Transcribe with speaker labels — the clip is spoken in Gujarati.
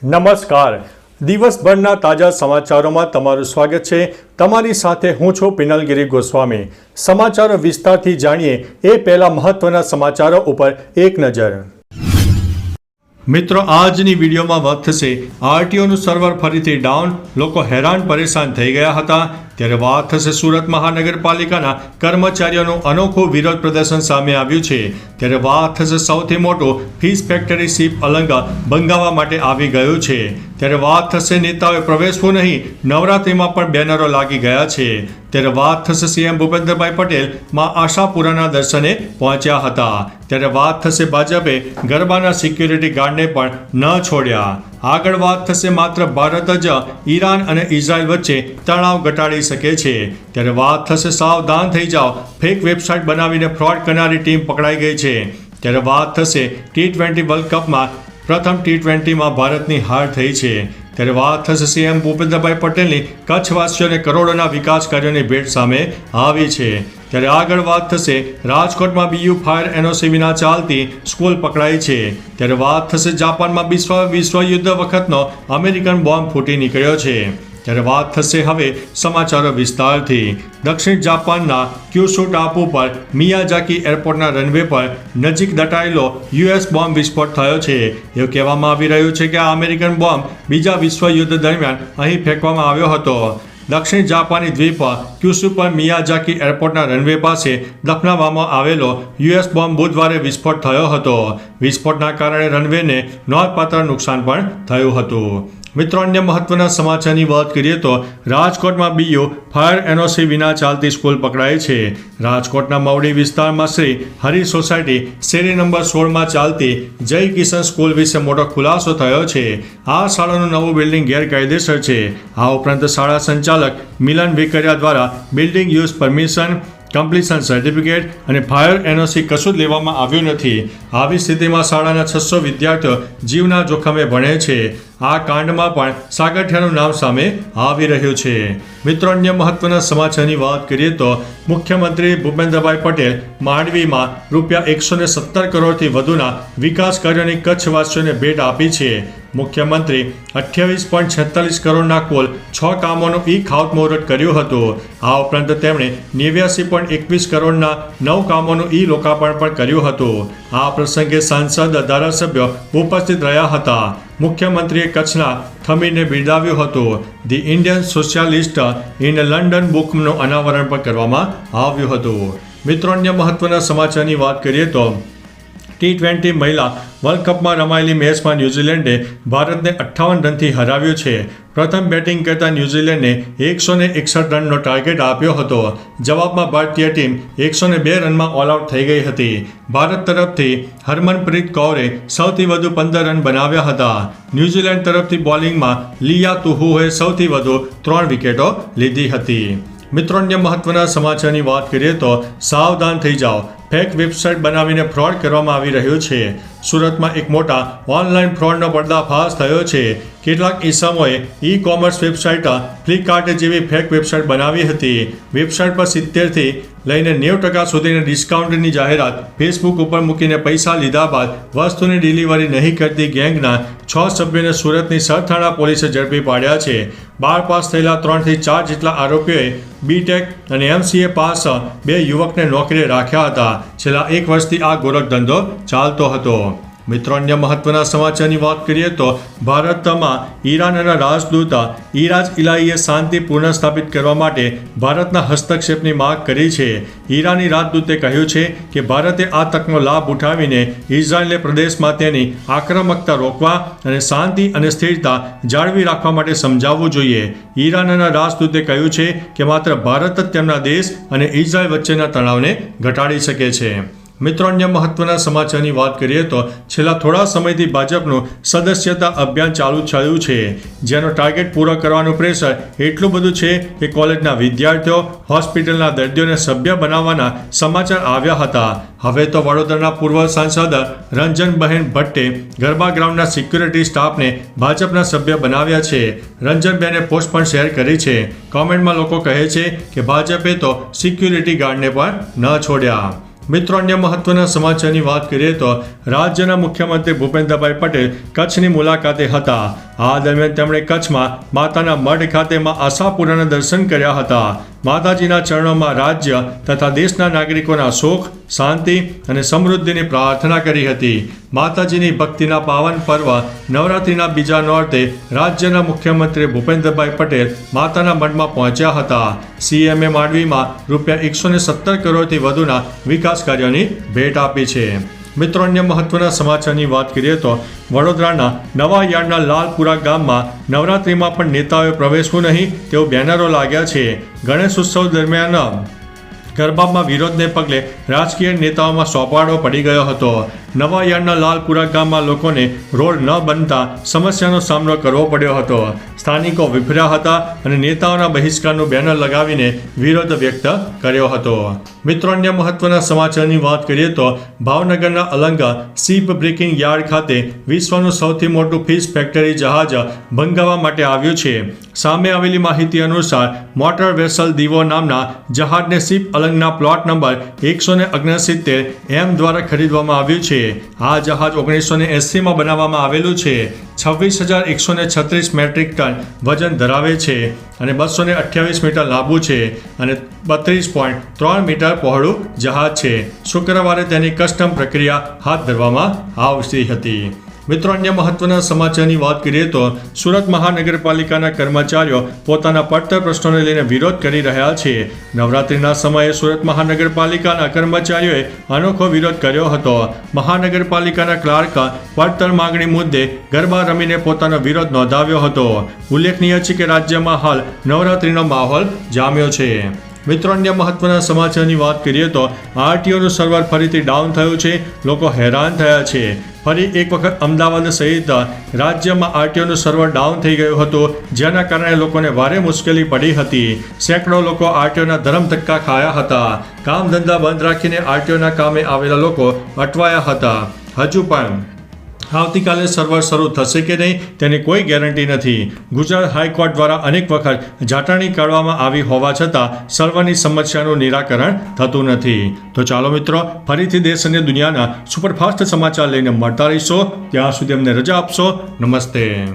Speaker 1: નમસ્કાર. દિવસભરના તાજા સમાચારોમાં તમારું સ્વાગત છે. તમારી સાથે હું છું પિનલગીરી ગોસ્વામી. સમાચારો વિસ્તારથી જાણીએ એ પહેલા મહત્વના સમાચારો ઉપર એક નજર. મિત્રો, આજની વિડીયોમાં વાત થશે આરટીઓનું સર્વર ફરીથી ડાઉન, લોકો હેરાન પરેશાન થઈ ગયા હતા. ત્યારે વાત થશે સુરત મહાનગરપાલિકાના કર્મચારીઓનું અનોખું વિરોધ પ્રદર્શન સામે આવ્યું છે. ત્યારે વાત થશે સૌથી મોટું ફિશ ફેક્ટરી શિપ અલંગ બંગાવવા માટે આવી ગયું છે. ત્યારે વાત થશે નેતાઓએ પ્રવેશવું નહીં, નવરાત્રિમાં પણ બેનરો લાગી ગયા છે. ત્યારે વાત થશે સીએમ ભૂપેન્દ્રભાઈ પટેલ માં આશાપુરાના દર્શને પહોંચ્યા હતા. ત્યારે વાત થશે ભાજપે ગરબાના સિક્યુરિટી ગાર્ડને પણ ન છોડ્યા. આગળ વાત થશે માત્ર ભારત જ ઈરાન અને ઇઝરાયલ વચ્ચે તણાવ ઘટાડી શકે છે. ત્યારે વાત થશે સાવધાન થઈ જાઓ, ફેક વેબસાઇટ બનાવીને ફ્રોડ કરનારી ટીમ પકડાઈ ગઈ છે. ત્યારે વાત થશે T20 વર્લ્ડ કપમાં પ્રથમ T20માં ભારતની હાર થઈ છે. ત્યારે વાત થશે સીએમ ભૂપેન્દ્રભાઈ પટેલની કચ્છવાસીઓને કરોડોના વિકાસ કાર્યોની ભેટ સામે આવી છે. ત્યારે આગળ વાત થશે રાજકોટમાં બીયુ ફાયર એનઓસી વિના ચાલતી સ્કૂલ પકડાઈ છે. ત્યારે વાત થશે જાપાનમાં વિશ્વયુદ્ધ વખતનો અમેરિકન બોમ્બ ફૂટી નીકળ્યો છે. ત્યારે વાત થશે હવે સમાચારો વિસ્તારથી. દક્ષિણ જાપાનના ક્યુશુ ટાપુ પર મિયાઝાકી એરપોર્ટના રનવે પર નજીક દટાયેલો યુએસ બોમ્બ વિસ્ફોટ થયો છે. એવું કહેવામાં આવી રહ્યું છે કે આ અમેરિકન બોમ્બ બીજા વિશ્વયુદ્ધ દરમિયાન અહીં ફેંકવામાં આવ્યો હતો. દક્ષિણ જાપાની દ્વીપ ક્યુશુ પર મિયાઝાકી એરપોર્ટના રનવે પાસે દફનાવવામાં આવેલો યુએસ બોમ્બ બુધવારે વિસ્ફોટ થયો હતો. વિસ્ફોટના કારણે રનવેને નોંધપાત્ર નુકસાન પણ થયું હતું. મિત્રો, અન્ય મહત્વના સમાચારની વાત કરીએ તો રાજકોટમાં બીયુ ફાયર એનઓસી વિના ચાલતી સ્કૂલ પકડાઈ છે. રાજકોટના મવડી વિસ્તારમાં શ્રી હરિ સોસાયટી શેરી નંબર 16માં ચાલતી જય કિશન સ્કૂલ વિશે મોટો ખુલાસો થયો છે. આ શાળાનું નવું બિલ્ડિંગ ગેરકાયદેસર છે. આ ઉપરાંત શાળા સંચાલક મિલન વિકરિયા દ્વારા building use permission, completion certificate અને ફાયર એનઓસી કશું જ લેવામાં આવ્યું નથી. આવી સ્થિતિમાં શાળાના 600 વિદ્યાર્થીઓ જીવના જોખમે ભણે છે. આ કાંડમાં પણ સાગઠિયાનું નામ સામે આવી રહ્યું છે. મિત્રો, અન્ય મહત્વના સમાચારની વાત કરીએ તો મુખ્યમંત્રી ભૂપેન્દ્રભાઈ પટેલ માંડવીમાં ₹117 કરોડથી વધુના વિકાસ કાર્યોની કચ્છવાસીઓને ભેટ આપી છે. મુખ્યમંત્રી 28.46 કરોડના કુલ 6 કામોનું ખાતમુહૂર્ત કર્યું હતું. આ ઉપરાંત તેમણે 89.21 કરોડના 9 કામોનું લોકાર્પણ પણ કર્યું હતું. આ પ્રસંગે સાંસદ, ધારાસભ્યો ઉપસ્થિત રહ્યા હતા. મુખ્યમંત્રીએ કચ્છના ખમીરને બિરદાવ્યું હતું. The Indian socialist in London બુકનું અનાવરણ પણ કરવામાં આવ્યું હતું. મિત્રો, અન્ય મહત્વના સમાચારની વાત કરીએ તો T20 મહિલા વર્લ્ડ કપમાં રમાયેલી મેચમાં ન્યૂઝીલેન્ડે ભારતને 58 રનથી હરાવ્યું છે. પ્રથમ બેટિંગ કરતા ન્યૂઝીલેન્ડને 161 રનનો ટાર્ગેટ આપ્યો હતો. જવાબમાં ભારતીય ટીમ 102 રનમાં ઓલ આઉટ થઈ ગઈ હતી. ભારત તરફથી હરમનપ્રીત કૌરે સૌથી વધુ 15 રન બનાવ્યા હતા. ન્યૂઝીલેન્ડ તરફથી બોલિંગમાં લિયા તુહુએ સૌથી વધુ 3 વિકેટો લીધી હતી. મિત્રો, અન્ય મહત્વના સમાચારની વાત કરીએ તો સાવધાન થઈ જાઓ, ફેક વેબસાઇટ બનાવીને ફ્રોડ કરવામાં આવી રહ્યું છે. સુરતમાં એક મોટા ઓનલાઈન ફ્રોડનો પર્દાફાશ થયો છે. કેટલાક ઇસમોએ ઈ-કોમર્સ વેબસાઇટ ફ્લિપકાર્ટ જેવી ફેક વેબસાઇટ બનાવી હતી. વેબસાઇટ પર 70થી લઈને 90% સુધીની ડિસ્કાઉન્ટની જાહેરાત ફેસબુક ઉપર મૂકીને પૈસા લીધા બાદ વસ્તુની ડિલિવરી નહીં કરતી ગેંગના 6 સભ્યોને સુરતની સરથાણા પોલીસે ઝડપી પાડ્યા છે. 12 પાસ થયેલા 3 થી 4 જેટલા આરોપીઓએ બીટેક અને MCA પાસ 2 યુવકને નોકરીએ રાખ્યા હતા. છેલ્લા 1 વર્ષથી આ ગોરખધંધો ચાલતો હતો. મિત્રો, અન્ય મહત્વના સમાચારની વાત કરીએ તો ભારતમાં ઈરાનના રાજદૂત ઇરાજ ઇલાહીએ શાંતિ પુનઃસ્થાપિત કરવા માટે ભારતના હસ્તક્ષેપની માંગ કરી છે. ઈરાની રાજદૂતે કહ્યું છે કે ભારતે આ તકનો લાભ ઉઠાવીને ઇઝરાયલને પ્રદેશમાં તેની આક્રમકતા રોકવા અને શાંતિ અને સ્થિરતા જાળવી રાખવા માટે સમજાવવું જોઈએ. ઈરાનના રાજદૂતે કહ્યું છે કે માત્ર ભારત જ તેમના દેશ અને ઇઝરાયલ વચ્ચેના તણાવને ઘટાડી શકે છે. મિત્રો, અન્ય મહત્વના સમાચારની વાત કરીએ તો છેલ્લા થોડા સમયથી ભાજપનું સદસ્યતા અભિયાન ચાલુ થયું છે. જેનો ટાર્ગેટ પૂરો કરવાનું પ્રેશર એટલું બધું છે કે કોલેજના વિદ્યાર્થીઓ, હોસ્પિટલના દર્દીઓને સભ્ય બનાવવાના સમાચાર આવ્યા હતા. હવે તો વડોદરાના પૂર્વ સાંસદ રંજનબહેન ભટ્ટે ગરબા ગ્રાઉન્ડના સિક્યુરિટી સ્ટાફને ભાજપના સભ્ય બનાવ્યા છે. રંજનબહેને પોસ્ટ પણ શેર કરી છે. કોમેન્ટમાં લોકો કહે છે કે ભાજપે તો સિક્યુરિટી ગાર્ડને પણ ન છોડ્યા. મિત્રો, અન્ય મહત્વના સમાચારની વાત કરીએ તો રાજ્યના મુખ્યમંત્રી ભૂપેન્દ્રભાઈ પટેલ કચ્છની મુલાકાતે હતા. આ દરમિયાન તેમણે કચ્છમાં માતાના મઢ ખાતે માં આશાપુરાના દર્શન કર્યા હતા. માતાજીના ચરણોમાં રાજ્ય તથા દેશના નાગરિકોના સુખ, શાંતિ અને સમૃદ્ધિની પ્રાર્થના કરી હતી. માતાજીની ભક્તિના પાવન પર્વ નવરાત્રિના બીજા નોરતે રાજ્યના મુખ્યમંત્રી ભૂપેન્દ્રભાઈ પટેલ માતાના મઢમાં પહોંચ્યા હતા. સીએમએ માંડવીમાં ₹117 કરોડથી વધુના વિકાસ કાર્યોની ભેટ આપી છે. મિત્રો, અન્ય મહત્વના સમાચારની વાત કરીએ તો વડોદરાના નવા યાર્ડના લાલપુરા ગામમાં નવરાત્રિમાં પણ નેતાઓએ પ્રવેશવું નહીં તેવું બેનરો લાગ્યા છે. ગણેશ ઉત્સવ દરમિયાન ગરબામાં વિરોધને પગલે રાજકીય નેતાઓમાં સોપાડો પડી ગયો હતો. નવા યાર્ડના લાલપુરા ગામમાં લોકોને રોડ ન બનતા સમસ્યાનો સામનો કરવો પડ્યો હતો. સ્થાનિકો વિફર્યા હતા અને નેતાઓના બહિષ્કારનું બેનર લગાવીને વિરોધ વ્યક્ત કર્યો હતો. મિત્રો, અન્ય મહત્વના સમાચારની વાત કરીએ તો ભાવનગરના અલંગ શિપ બ્રેકિંગ યાર્ડ ખાતે વિશ્વનું સૌથી મોટું ફિશ ફેક્ટરી જહાજ બંગાવવા માટે આવ્યું છે. સામે આવેલી માહિતી અનુસાર મોટર વેસલ દીવો નામના જહાજને શિપ અલંગના પ્લોટ નંબર 169 દ્વારા ખરીદવામાં આવ્યું છે. આ જહાજ 1980માં બનાવવામાં આવેલું છે. 26,136 મેટ્રિક ટન વજન ધરાવે છે અને 228 મીટર લાંબુ છે અને 32.3 મીટર પહોળું જહાજ છે. શુક્રવારે તેની કસ્ટમ પ્રક્રિયા હાથ ધરવામાં આવતી હતી. મિત્રો, અન્ય મહત્વના સમાચારની વાત કરીએ તો સુરત મહાનગરપાલિકાના કર્મચારીઓ પોતાના પડતર પ્રશ્નોને લઈને વિરોધ કરી રહ્યા છે. નવરાત્રિના સમયે સુરત મહાનગરપાલિકાના કર્મચારીઓએ અનોખો વિરોધ કર્યો હતો. મહાનગરપાલિકાના ક્લાર્ક પડતર માંગણી મુદ્દે ગરબા રમીને પોતાનો વિરોધ નોંધાવ્યો હતો. ઉલ્લેખનીય છે કે રાજ્યમાં હાલ નવરાત્રિનો માહોલ જામ્યો છે. મિત્રો, અન્ય મહત્વના સમાચારની વાત કરીએ તો આરટીઓનું સર્વર ફરીથી ડાઉન થયું છે. લોકો હેરાન થયા છે. ફરી એક વખત અમદાવાદ સહિત રાજ્યમાં આરટીઓનું સર્વર ડાઉન થઈ ગયું હતું, જેના કારણે લોકોને ભારે મુશ્કેલી પડી હતી. સેંકડો લોકો આરટીઓના ધરમધક્કા ખાયા હતા. કામ ધંધા બંધ રાખીને આરટીઓના કામે આવેલા લોકો અટવાયા હતા. હજુ પણ આવતીકાલે સર્વર શરૂ થશે કે નહીં તેની કોઈ ગેરંટી નથી. ગુજરાત હાઈકોર્ટ દ્વારા અનેક વખત જાટાણી કાઢવામાં આવી હોવા છતાં સર્વરની સમસ્યાનું નિરાકરણ થતું નથી. તો ચાલો મિત્રો, ફરીથી દેશ અને દુનિયાના સુપરફાસ્ટ સમાચાર લઈને મળતા રહીશો. ત્યાં સુધી અમને રજા આપશો. નમસ્તે.